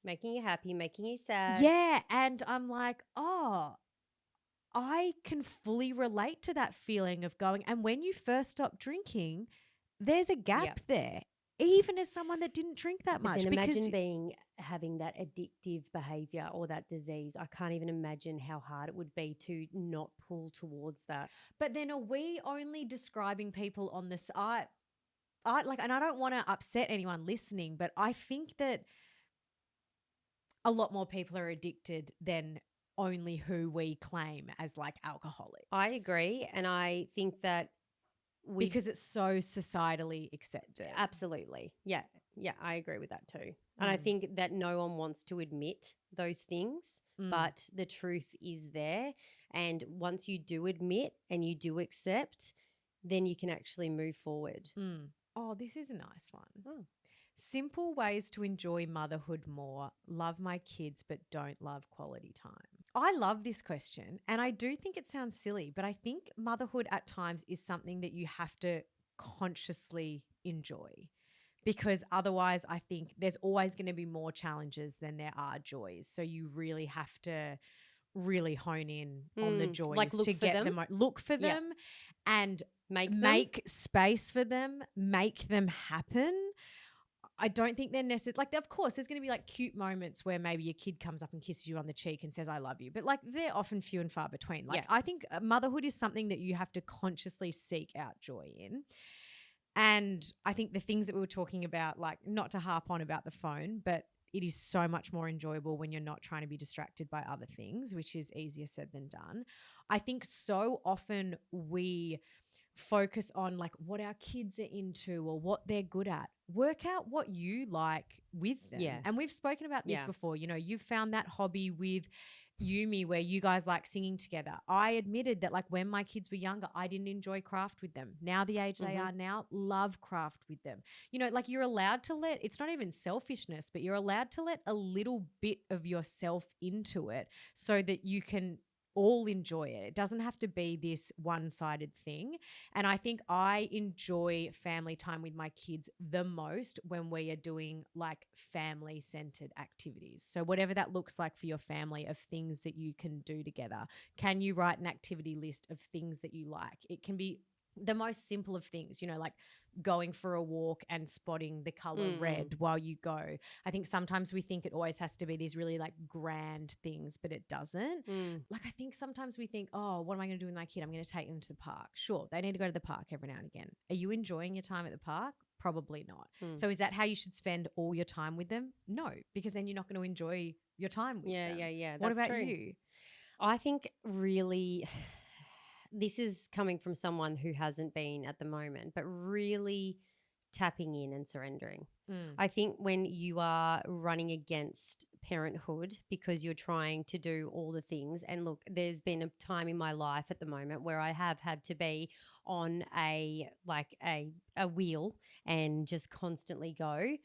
Making you happy, making you sad. Yeah. And I'm like, oh, I can fully relate to that feeling of going. And when you first stop drinking, there's a gap Yep. there, even as someone that didn't drink that But much. then because imagine having that addictive behavior or that disease. I can't even imagine how hard it would be to not pull towards that. But then, are we only describing people on this? I like, and I don't want to upset anyone listening, but I think that a lot more people are addicted than only who we claim as like alcoholics. I agree, and I think that because it's so societally accepted. Absolutely. Yeah. Yeah, I agree with that too. And I think that no one wants to admit those things, but the truth is there. And once you do admit and you do accept, then you can actually move forward. Oh, this is a nice one. Oh. Simple ways to enjoy motherhood more. Love my kids, but don't love quality time. I love this question, and I do think it sounds silly, but I think motherhood at times is something that you have to consciously enjoy, because otherwise I think there's always going to be more challenges than there are joys. So you really have to really hone in on the joys, like to get them. Look for them and make space for them, make them happen. I don't think they're necessary. Like, of course, there's going to be like cute moments where maybe your kid comes up and kisses you on the cheek and says, I love you. But like, they're often few and far between. Like, I think motherhood is something that you have to consciously seek out joy in. And I think the things that we were talking about, like, not to harp on about the phone, but it is so much more enjoyable when you're not trying to be distracted by other things, which is easier said than done. I think so often we focus on like what our kids are into or what they're good at. work out what you like with them. Yeah. And we've spoken about this Yeah. before. You know, you've found that hobby with Yumi where you guys like singing together. I admitted that like when my kids were younger, I didn't enjoy craft with them. Now the age they are now, love craft with them. You know, like you're allowed to let, it's not even selfishness, but you're allowed to let a little bit of yourself into it so that you can all enjoy it. It doesn't have to be this one-sided thing. And I think I enjoy family time with my kids the most when we are doing like family-centered activities. So whatever that looks like for your family of things that you can do together. Can you write an activity list of things that you like? It can be the most simple of things, you know, like going for a walk and spotting the color red while you go. I think sometimes we think it always has to be these really like grand things, but it doesn't. Like I think sometimes we think, oh, what am I going to do with my kid? I'm going to take them to the park. Sure, they need to go to the park every now and again. Are you enjoying your time at the park? Probably not. So is that how you should spend all your time with them? No, because then you're not going to enjoy your time with them. Yeah. What That's about true. you? I think really this is coming from someone who hasn't been at the moment, but really tapping in and surrendering. I think when you are running against parenthood because you're trying to do all the things, and look, there's been a time in my life at the moment where I have had to be on a wheel and just constantly go.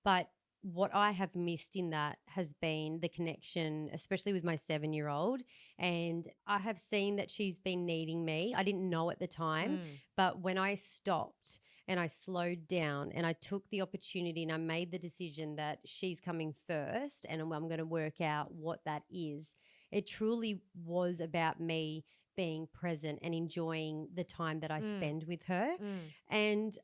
But what I have missed in that has been the connection, especially with my 7-year-old. And I have seen that she's been needing me. I didn't know at the time, but when I stopped and I slowed down and I took the opportunity and I made the decision that she's coming first and I'm going to work out what that is, it truly was about me being present and enjoying the time that I spend with her. And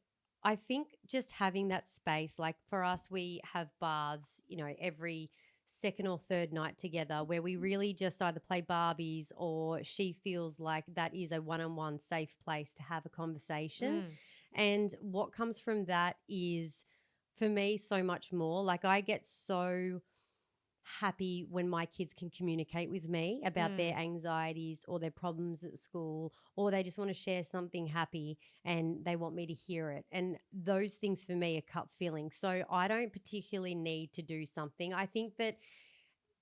I think just having that space, like for us, we have baths, you know, every second or third night together where we really just either play Barbies or she feels like that is a one-on-one safe place to have a conversation. And what comes from that is for me so much more. Like I get so happy when my kids can communicate with me about their anxieties or their problems at school, or they just want to share something happy and they want me to hear it. And those things for me are cup filling. So I don't particularly need to do something. I think that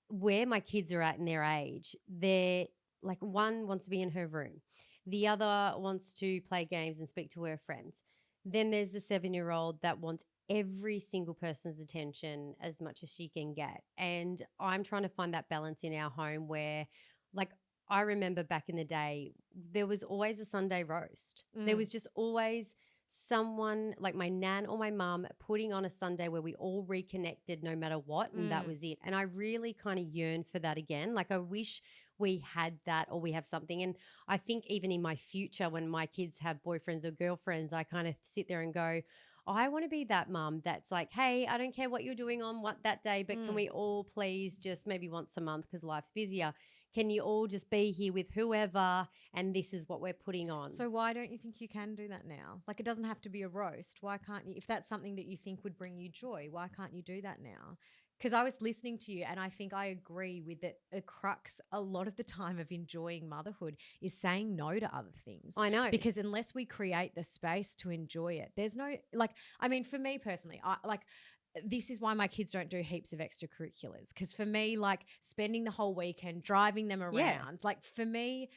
where my kids are at in their age, they're like one wants to be in her room, the other wants to play games and speak to her friends. Then there's the 7-year-old that wants every single person's attention as much as she can get. And I'm trying to find that balance in our home where, like, I remember back in the day, there was always a Sunday roast. There was just always someone like my nan or my mum putting on a Sunday where we all reconnected no matter what, and that was it. And I really kind of yearn for that again. Like I wish we had that or we have something. And I think even in my future when my kids have boyfriends or girlfriends, I kind of sit there and go, I want to be that mum that's like, hey, I don't care what you're doing on what that day, but can we all please just maybe once a month because life's busier, can you all just be here with whoever and this is what we're putting on? So why don't you think you can do that now? Like it doesn't have to be a roast. Why can't you? If that's something that you think would bring you joy, why can't you do that now? Because I was listening to you and I think I agree with it. The crux a lot of the time of enjoying motherhood is saying no to other things. I know. Because unless we create the space to enjoy it, there's no, like, I mean, for me personally, this is why my kids don't do heaps of extracurriculars. Because for me, like spending the whole weekend driving them around, like for me,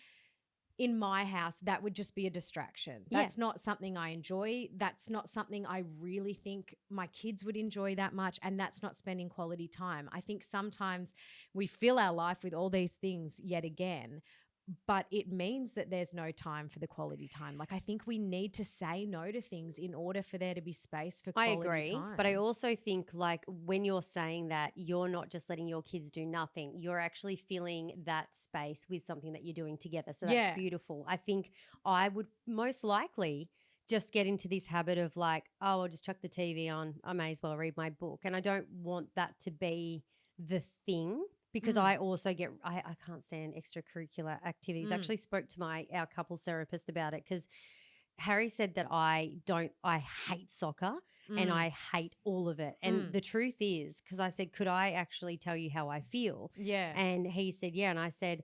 in my house, that would just be a distraction. That's not something I enjoy. That's not something I really think my kids would enjoy that much. And that's not spending quality time. I think sometimes we fill our life with all these things yet again, but it means that there's no time for the quality time. Like I think we need to say no to things in order for there to be space for quality time. I agree, but I also think like when you're saying that, you're not just letting your kids do nothing. You're actually filling that space with something that you're doing together. So that's beautiful. I think I would most likely just get into this habit of like, oh, I'll just chuck the TV on. I may as well read my book. And I don't want that to be the thing. Because I also I can't stand extracurricular activities. I actually spoke to our couples therapist about it because Harry said that I hate soccer and I hate all of it. And the truth is, because I said, could I actually tell you how I feel? Yeah. And he said, yeah. And I said,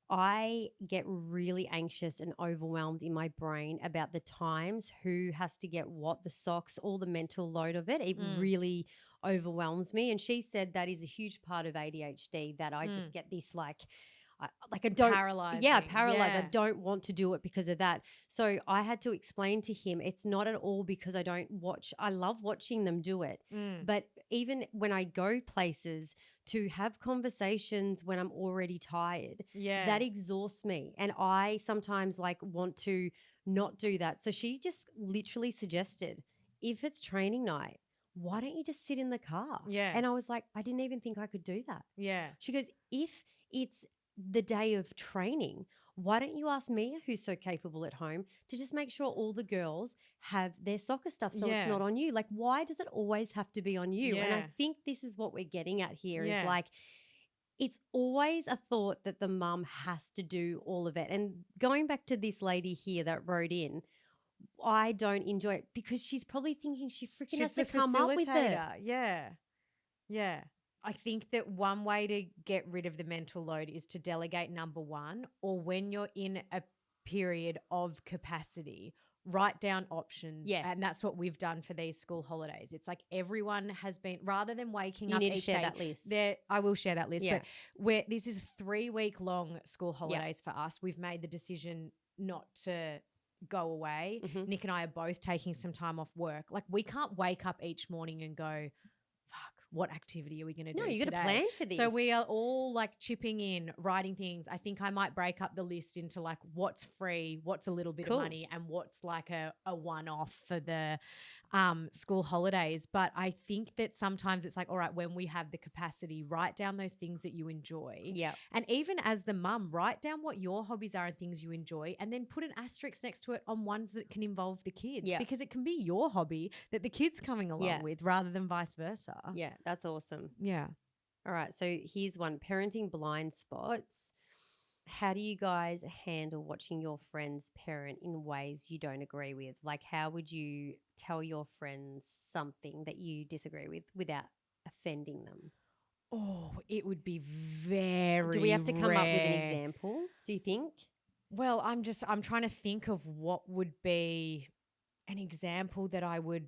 I get really anxious and overwhelmed in my brain about the times, who has to get what, the socks, all the mental load of it. It Mm. really overwhelms me. And she said that is a huge part of ADHD, that I just get this I don't, yeah, Paralyzing. paralyzed. I Yeah. don't want to do it because of that. So I had to explain to him it's not at all because I don't watch. I love watching them do it. Mm. But even when I go places to have conversations when I'm already tired, Yeah. that exhausts me. And I sometimes want to not do that. So she just literally suggested, if it's training night, why don't you just sit in the car? Yeah. And I was like, I didn't even think I could do that. Yeah. She goes, if it's the day of training, why don't you ask Mia, who's so capable at home, to just make sure all the girls have their soccer stuff so it's Yeah. not on you? Like, why does it always have to be on you? And I Yeah. think this is what we're getting at here is Yeah. it's always a thought that the mum has to do all of it. And going back to this lady here that wrote in, I don't enjoy it because she's probably thinking she freaking She's has the to come up with it. facilitator. Yeah. Yeah. I think that one way to get rid of the mental load is to delegate, number one, or when you're in a period of capacity, write down options. Yeah. And that's what we've done for these school holidays. It's like everyone has been, rather than waking You up need to each share day, that list. I will share that list. Yeah. But this is 3-week long school holidays for us. We've made the decision not to go away. Mhm. Nick and I are both taking some time off work. Like, we can't wake up each morning and go, fuck, what activity are we going to do No, you got today? to plan for this. So we are all chipping in, writing things. I think I might break up the list into what's free, what's a little bit Cool. of money, and what's a one-off for the school holidays. But I think that sometimes it's all right, when we have the capacity, write down those things that you enjoy. Yeah. And even as the mum, write down what your hobbies are and things you enjoy, and then put an asterisk next to it on ones that can involve the kids. Yeah. Because it can be your hobby that the kids coming along with, rather than vice versa. Yeah, that's awesome. Yeah. All right, so here's one: parenting blind spots. How do you guys handle watching your friends parent in ways you don't agree with? Like, how would you tell your friends something that you disagree with without offending them? Oh, it would be very Do we have to come up with an rare. example, do you think? Well, I'm trying to think of what would be an example that I would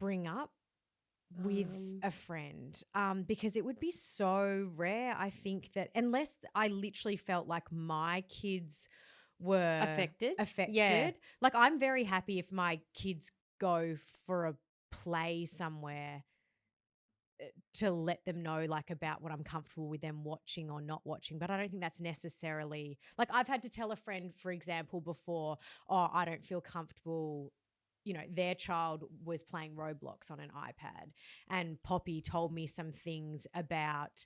bring up with a friend, because it would be so rare. I think that unless I literally felt like my kids were Affected? yeah. Like, I'm very happy if my kids go for a play somewhere, to let them know about what I'm comfortable with them watching or not watching. But I don't think that's necessarily I've had to tell a friend, for example, before, oh, I don't feel comfortable. Their child was playing Roblox on an iPad, and Poppy told me some things about.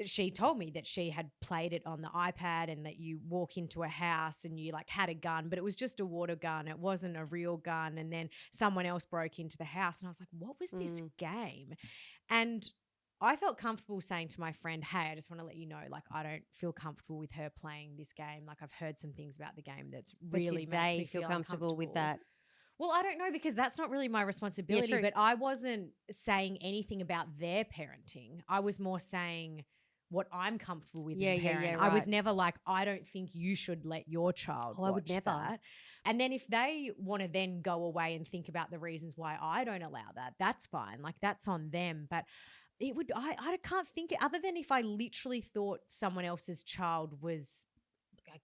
She told me that she had played it on the iPad, and that you walk into a house and you had a gun, but it was just a water gun. It wasn't a real gun. And then someone else broke into the house, and I was like, what was this game? And I felt comfortable saying to my friend, hey, I just want to let you know, I don't feel comfortable with her playing this game. I've heard some things about the game that's really did makes they me feel feel comfortable with that? Well, I don't know, because that's not really my responsibility. true. But I wasn't saying anything about their parenting. I was more saying what I'm comfortable with as a parent. I was right. never I don't think you should let your child watch I would never. that. And then if they want to then go away and think about the reasons why I don't allow that, that's fine. That's on them. But it would, I can't think, other than if I literally thought someone else's child was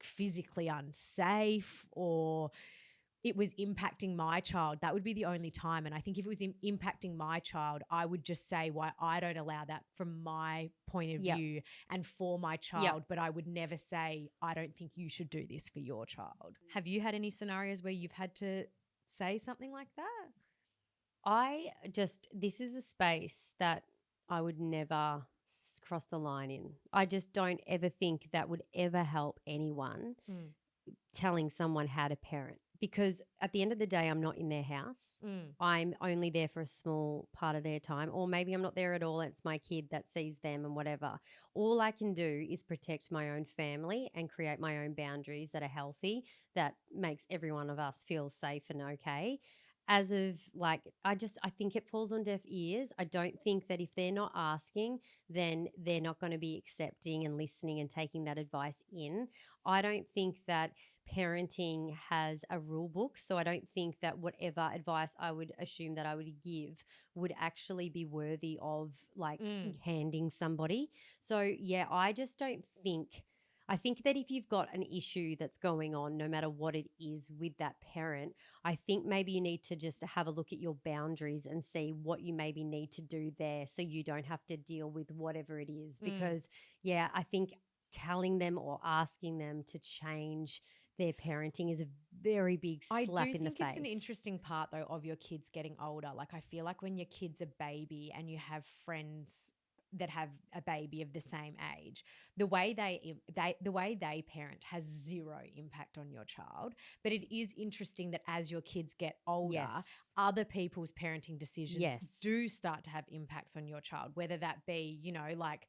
physically unsafe, or it was impacting my child, that would be the only time. And I think if it was impacting my child, I would just say why I don't allow that from my point of view and for my child. But I would never say, I don't think you should do this for your child. Have you had any scenarios where you've had to say something like that? This is a space that I would never cross the line in. I just don't ever think that would ever help anyone telling someone how to parent. Because at the end of the day, I'm not in their house. I'm only there for a small part of their time, or maybe I'm not there at all. It's my kid that sees them and whatever. All I can do is protect my own family and create my own boundaries that are healthy, that makes every one of us feel safe and okay. as of like, I think it falls on deaf ears. I don't think that if they're not asking, then they're not going to be accepting and listening and taking that advice in. I don't think that parenting has a rule book. So I don't think that whatever advice I would assume that I would give would actually be worthy of like handing somebody. So yeah, I just don't think. I think that if you've got an issue that's going on, no matter what it is with that parent, I think maybe you need to just have a look at your boundaries and see what you maybe need to do there so you don't have to deal with whatever it is. Because, yeah, I think telling them or asking them to change their parenting is a very big slap in the face. I do think it's an interesting part, though, of your kids getting older. Like, I feel like when your kid's a baby and you have friends that have a baby of the same age, the way they parent has zero impact on your child. But it is interesting that as your kids get older, other people's parenting decisions do start to have impacts on your child, whether that be, like,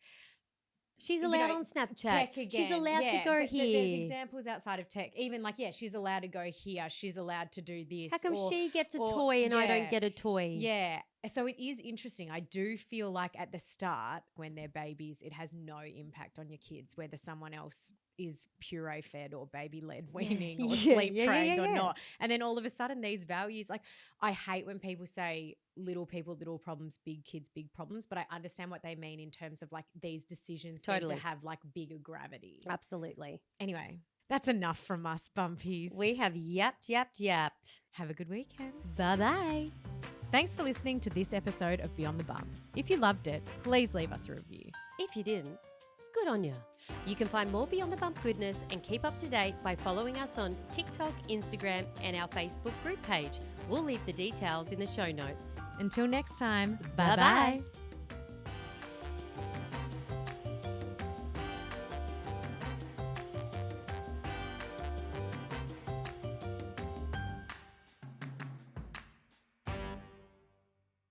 she's allowed on Snapchat. She's allowed to go here. There's examples outside of tech. Even like, she's allowed to go here. She's allowed to do this. How come she gets a toy and I don't get a toy? Yeah. So it is interesting. I do feel like at the start, when they're babies, it has no impact on your kids, whether someone else is puree fed or baby led weaning or sleep trained or not. And then all of a sudden these values, like, I hate when people say little people, little problems, big kids, big problems, but I understand what they mean in terms of like these decisions seem to have like bigger gravity. Absolutely. Anyway, that's enough from us, Bumpies. We have yapped. Have a good weekend. Bye-bye. Thanks for listening to this episode of Beyond the Bump. If you loved it, please leave us a review. If you didn't, good on you. You can find more Beyond the Bump goodness and keep up to date by following us on TikTok, Instagram, and our Facebook group page. We'll leave the details in the show notes. Until next time, bye-bye.